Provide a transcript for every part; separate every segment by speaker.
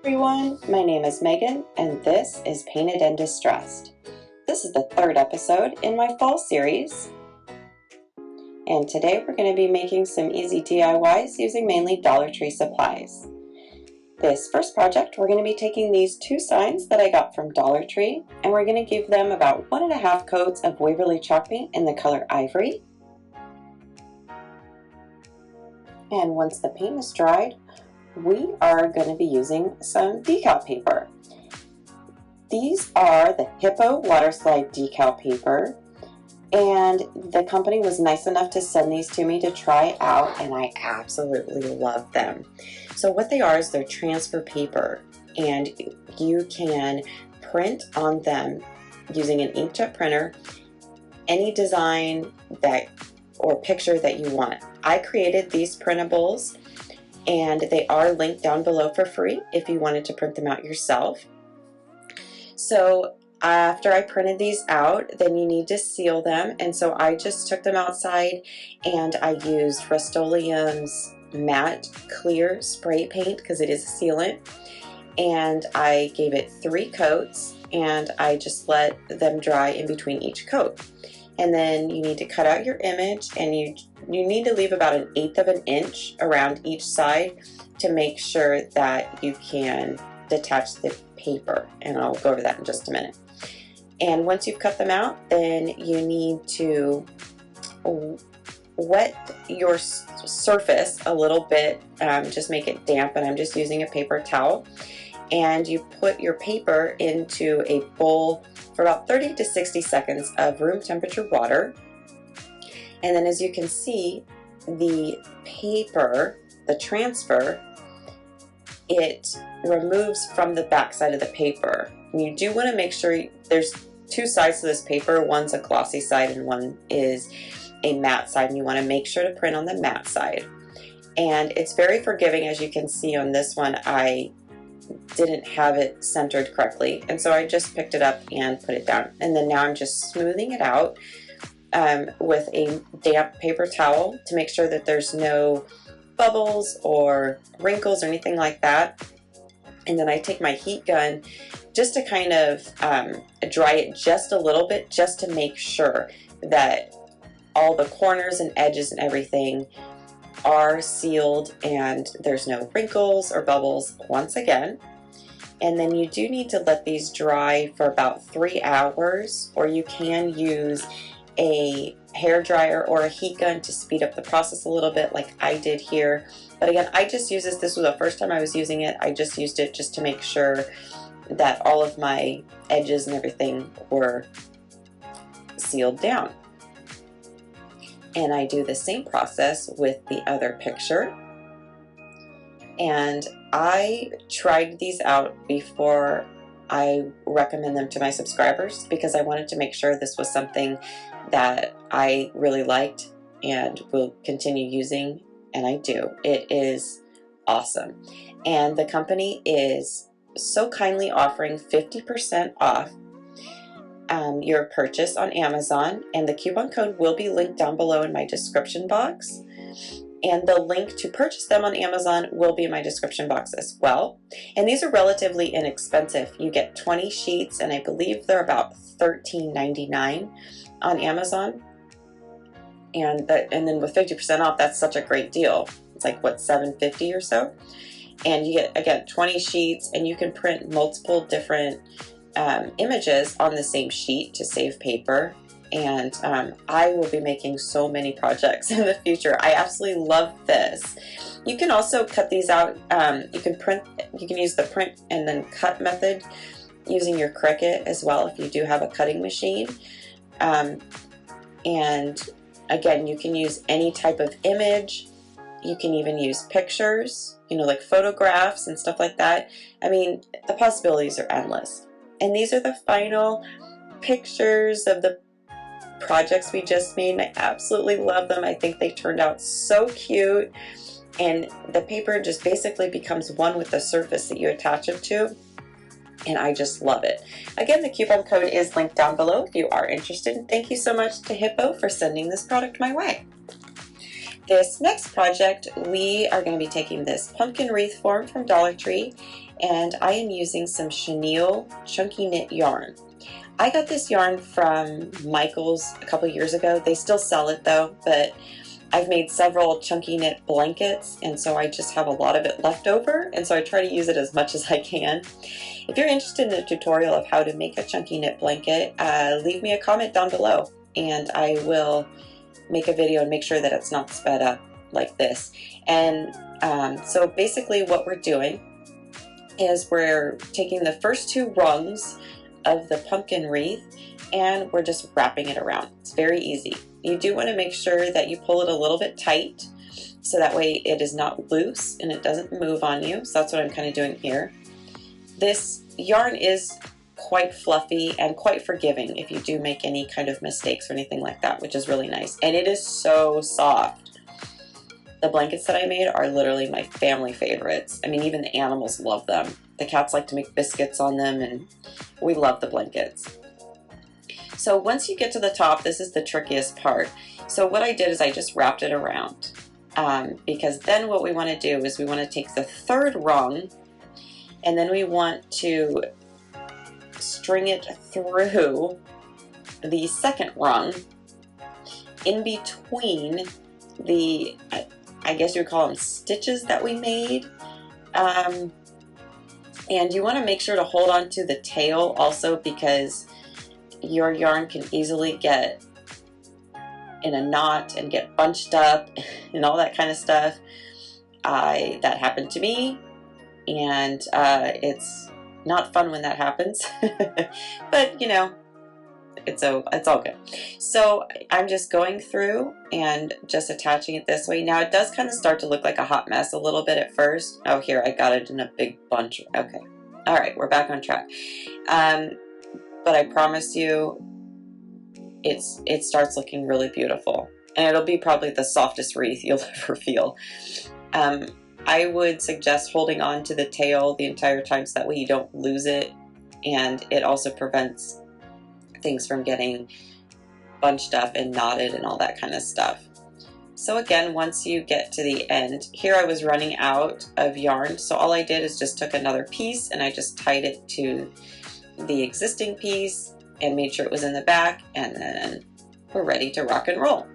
Speaker 1: everyone, my name is Megan and this is Painted and Distressed. This is the third episode in my fall series, and today we're going to be making some easy DIYs using mainly DollarTree supplies. This first project, we're going to be taking these two signs that I got from DollarTree and we're going to give them about 1.5 coats of Waverly chalk paint in the color Ivory. And once the paint is dried, we are going to be using some decal paper. These are the Hiipoo Waterslide decal paper, and the company was nice enough to send these to me to try out, and I absolutely love them. So what they are is they're transfer paper, and you can print on them using an inkjet printer any design that or picture that you want. I created these printables, and they are linked down below for free if you wanted to print them out yourself. So after I printed these out, then you need to seal them, and so I just took them outside and I used Rust-Oleum's matte clear spray paint because it is a sealant, and I gave it 3 coats and I just let them dry in between each coat. And then you need to cut out your image, and you need to leave about 1/8 of an inch around each side to make sure that you can detach the paper, and I'll go over that in just a minute. And once you've cut them out, then you need to wet your surface a little bit, just make it damp, and I'm just using a paper towel. And you put your paper into a bowl for about 30 to 60 seconds of room temperature water. And then as you can see, the paper, the transfer, it removes from the back side of the paper. And you do want to make sure there's 2 sides to this paper. One's a glossy side and one is a matte side, and you want to make sure to print on the matte side. And it's very forgiving. As you can see on this one, I didn't have it centered correctly, and so I just picked it up and put it down, and then now I'm just smoothing it out with a damp paper towel to make sure that there's no bubbles or wrinkles or anything like that. And then I take my heat gun just to kind of dry it just a little bit, just to make sure that all the corners and edges and everything are sealed and there's no wrinkles or bubbles once again. And then you do need to let these dry for about 3 hours, or you can use a hair dryer or a heat gun to speed up the process a little bit like I did here. But again, I just use this was the first time I was using it. I just used it just to make sure that all of my edges and everything were sealed down. And I do the same process with the other picture. And I tried these out before I recommend them to my subscribers because I wanted to make sure this was something that I really liked and will continue using, and I do. It is awesome. And the company is so kindly offering 50% off your purchase on Amazon, and the coupon code will be linked down below in my description box, and the link to purchase them on Amazon will be in my description box as well. And these are relatively inexpensive. You get 20 sheets, and I believe they're about $13.99 on Amazon, and then with 50% off, that's such a great deal. It's like, what, $7.50 or so, and you get, again, 20 sheets, and you can print multiple different images on the same sheet to save paper. And I will be making so many projects in the future. I absolutely love this. You can also cut these out. You can use the print and then cut method using your Cricut as well if you do have a cutting machine. And again, you can use any type of image. You can even use pictures, like photographs and stuff like that. I mean, the possibilities are endless. And these are the final pictures of the projects we just made, and I absolutely love them. I think they turned out so cute, and the paper just basically becomes one with the surface that you attach it to, and I just love it. Again, the coupon code is linked down below if you are interested, and thank you so much to Hiipoo for sending this product my way. this next project, we are going to be taking this pumpkin wreath form from DollarTree, and I am using some chenille chunky knit yarn. I got this yarn from Michael's a couple years ago. They still sell it though, but I've made several chunky knit blankets, and so I just have a lot of it left over, and so I try to use it as much as I can. If you're interested in a tutorial of how to make a chunky knit blanket, leave me a comment down below, and I will make a video and make sure that it's not sped up like this. And so basically what we're doing is we're taking the first two rungs of the pumpkin wreath and we're just wrapping it around. It's very easy. You do want to make sure that you pull it a little bit tight so that way it is not loose and it doesn't move on you. So that's what I'm kind of doing here. This yarn is quite fluffy and quite forgiving if you do make any kind of mistakes or anything like that, which is really nice. And it is so soft. The blankets that I made are literally my family favorites. I mean, even the animals love them. The cats like to make biscuits on them, and we love the blankets. So once you get to the top, this is the trickiest part. So what I did is I just wrapped it around, because then what we want to do is we want to take the third rung and then we want to string it through the second rung in between the, I guess you would call them stitches that we made. And you want to make sure to hold on to the tail also, because your yarn can easily get in a knot and get bunched up and all that kind of stuff. That happened to me, and it's not fun when that happens. But you know, it's all good. So I'm just going through and just attaching it this way. Now it does kind of start to look like a hot mess a little bit at first. Oh, here, I got it in a big bunch. Okay. All right, we're back on track. But I promise you, it starts looking really beautiful. And it'll be probably the softest wreath you'll ever feel. I would suggest holding on to the tail the entire time so that way you don't lose it. And it also prevents things from getting bunched up and knotted and all that kind of stuff. So again, once you get to the end, here I was running out of yarn, so all I did is just took another piece and I just tied it to the existing piece and made sure it was in the back, and then we're ready to rock and roll.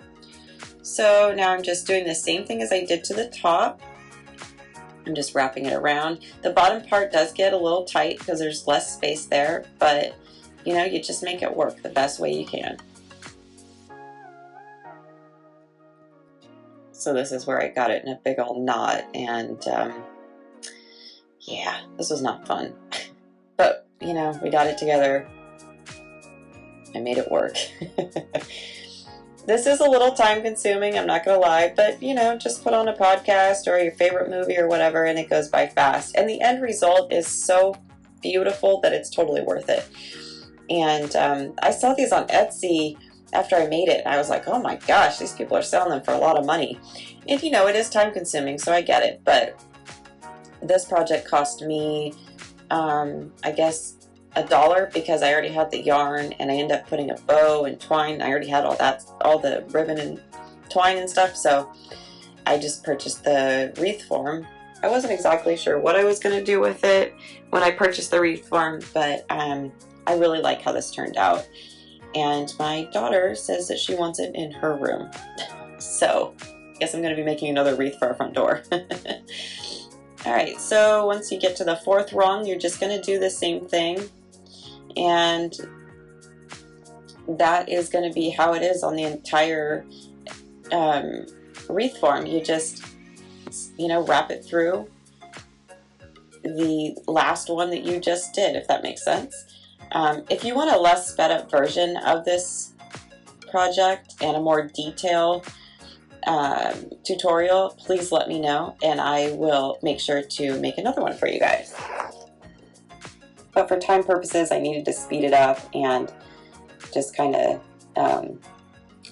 Speaker 1: So now I'm just doing the same thing as I did to the top. I'm just wrapping it around. The bottom part does get a little tight because there's less space there, but you know, you just make it work the best way you can. So this is where I got it in a big old knot, and yeah, this was not fun. But, you know, we got it together. I made it work. This is a little time consuming, I'm not gonna lie, but you know, just put on a podcast or your favorite movie or whatever and it goes by fast. And the end result is so beautiful that it's totally worth it. And I saw these on Etsy after I made it, and I was like, oh my gosh, these people are selling them for a lot of money. And you know, it is time consuming, so I get it, but this project cost me, I guess, $1 because I already had the yarn, and I ended up putting a bow and twine. I already had all that, all the ribbon and twine and stuff, so I just purchased the wreath form. I wasn't exactly sure what I was going to do with it when I purchased the wreath form, but I really like how this turned out. And my daughter says that she wants it in her room. So I guess I'm going to be making another wreath for our front door. Alright, so once you get to the fourth rung, you're just going to do the same thing. And that is going to be how it is on the entire wreath form. You just, you know, wrap it through the last one that you just did, if that makes sense. If you want a less sped up version of this project and a more detailed tutorial, please let me know and I will make sure to make another one for you guys. But for time purposes, I needed to speed it up and just kind of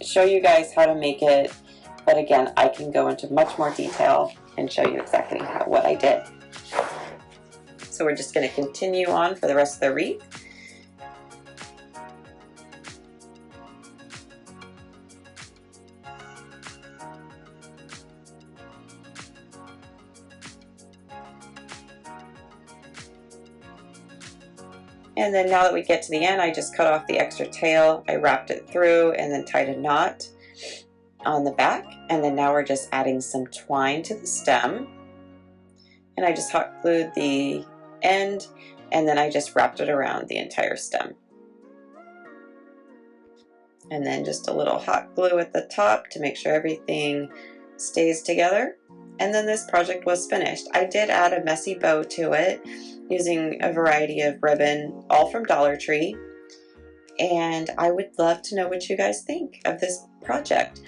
Speaker 1: show you guys how to make it. But again, I can go into much more detail and show you exactly what I did. So we're just going to continue on for the rest of the wreath. And then now that we get to the end, I just cut off the extra tail, I wrapped it through and then tied a knot on the back. And then now we're just adding some twine to the stem. And I just hot glued the end and then I just wrapped it around the entire stem. And then just a little hot glue at the top to make sure everything stays together. And then this project was finished. I did add a messy bow to it using a variety of ribbon, all from DollarTree. And I would love to know what you guys think of this project.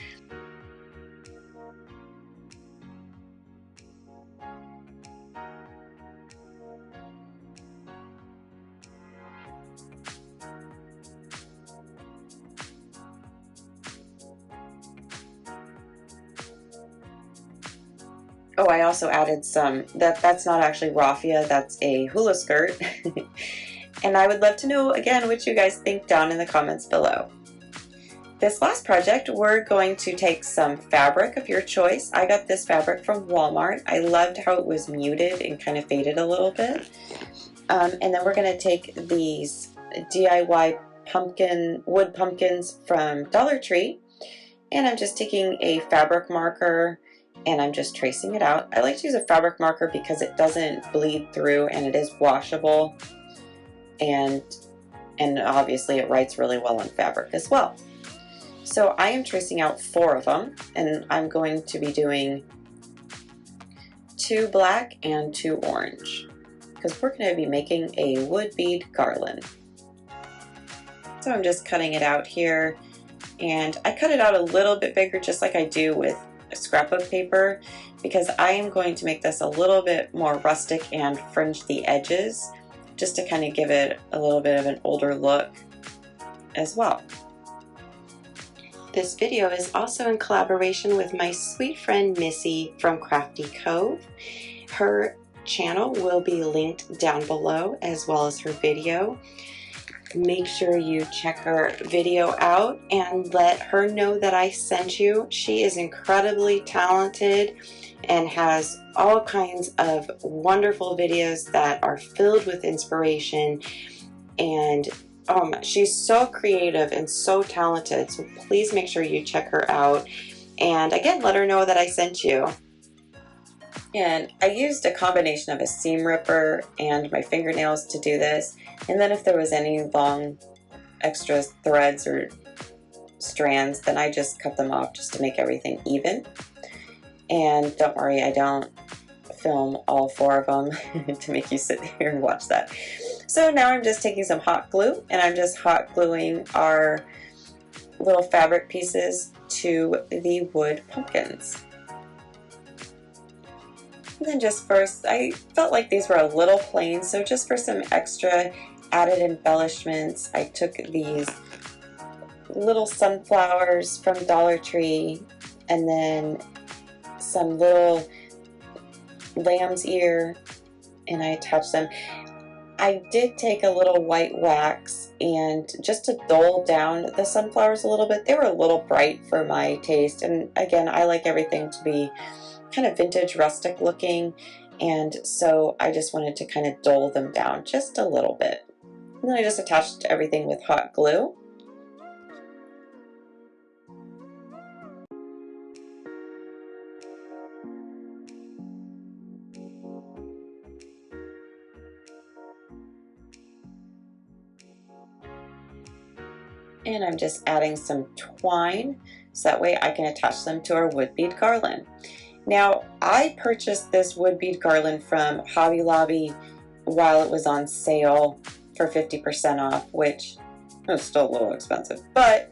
Speaker 1: Oh, I also added some, that's not actually raffia, that's a hula skirt. And I would love to know, again, what you guys think down in the comments below. This last project, we're going to take some fabric of your choice. I got this fabric from Walmart. I loved how it was muted and kind of faded a little bit. And then we're going to take these DIY wood pumpkins from DollarTree. And I'm just taking a fabric marker and I'm just tracing it out. I like to use a fabric marker because it doesn't bleed through and it is washable, and obviously it writes really well on fabric as well. So I am tracing out 4 of them, and I'm going to be doing 2 black and 2 orange because we're going to be making a wood bead garland. So I'm just cutting it out here, and I cut it out a little bit bigger just like I do with a scrap of paper because I am going to make this a little bit more rustic and fringe the edges just to kind of give it a little bit of an older look as well. This video is also in collaboration with my sweet friend Missy from Crafty Cove. Her channel will be linked down below as well as her video. Make sure you check her video out and let her know that I sent you. She is incredibly talented and has all kinds of wonderful videos that are filled with inspiration, and she's so creative and so talented, so please make sure you check her out, and again, let her know that I sent you. And I used a combination of a seam ripper and my fingernails to do this, and then if there was any long extra threads or strands, then I just cut them off just to make everything even. And don't worry, I don't film all 4 of them to make you sit here and watch that. So now I'm just taking some hot glue and I'm just hot gluing our little fabric pieces to the wood pumpkins. And then just first, I felt like these were a little plain, so just for some extra added embellishments, I took these little sunflowers from DollarTree and then some little lamb's ear, and I attached them. I did take a little white wax and just to dull down the sunflowers a little bit. They were a little bright for my taste, and again, I like everything to be kind of vintage rustic looking, and so I just wanted to kind of dull them down just a little bit. And then I just attached everything with hot glue. And I'm just adding some twine so that way I can attach them to our wood bead garland. Now, I purchased this wood bead garland from Hobby Lobby while it was on sale for 50% off, which was still a little expensive, but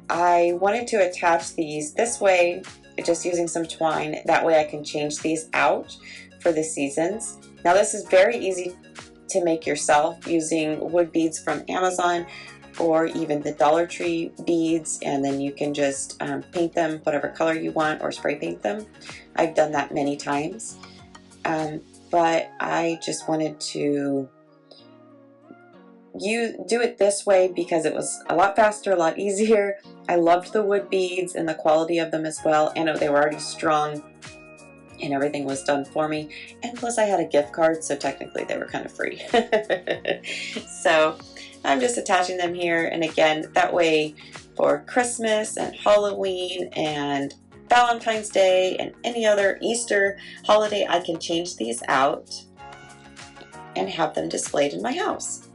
Speaker 1: I wanted to attach these this way, just using some twine. That way I can change these out for the seasons. Now, this is very easy to make yourself using wood beads from Amazon or even the DollarTree beads, and then you can just paint them whatever color you want or spray paint them. I've done that many times, but I just wanted to do it this way because it was a lot faster, a lot easier. I loved the wood beads and the quality of them as well, and they were already strong, and everything was done for me, and plus I had a gift card, so technically they were kind of free. So I'm just attaching them here, and again, that way for Christmas and Halloween and Valentine's Day and any other Easter holiday, I can change these out and have them displayed in my house.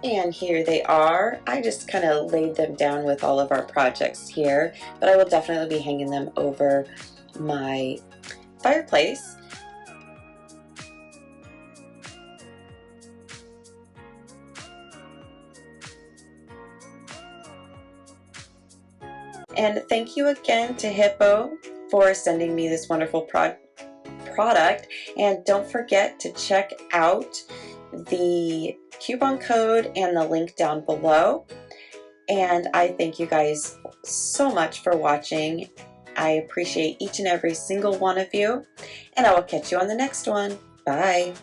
Speaker 1: And here they are. I just kind of laid them down with all of our projects here, but I will definitely be hanging them over my fireplace. And thank you again to Hiipoo for sending me this wonderful product. And don't forget to check out the coupon code and the link down below. And I thank you guys so much for watching. I appreciate each and every single one of you, and I will catch you on the next one. Bye.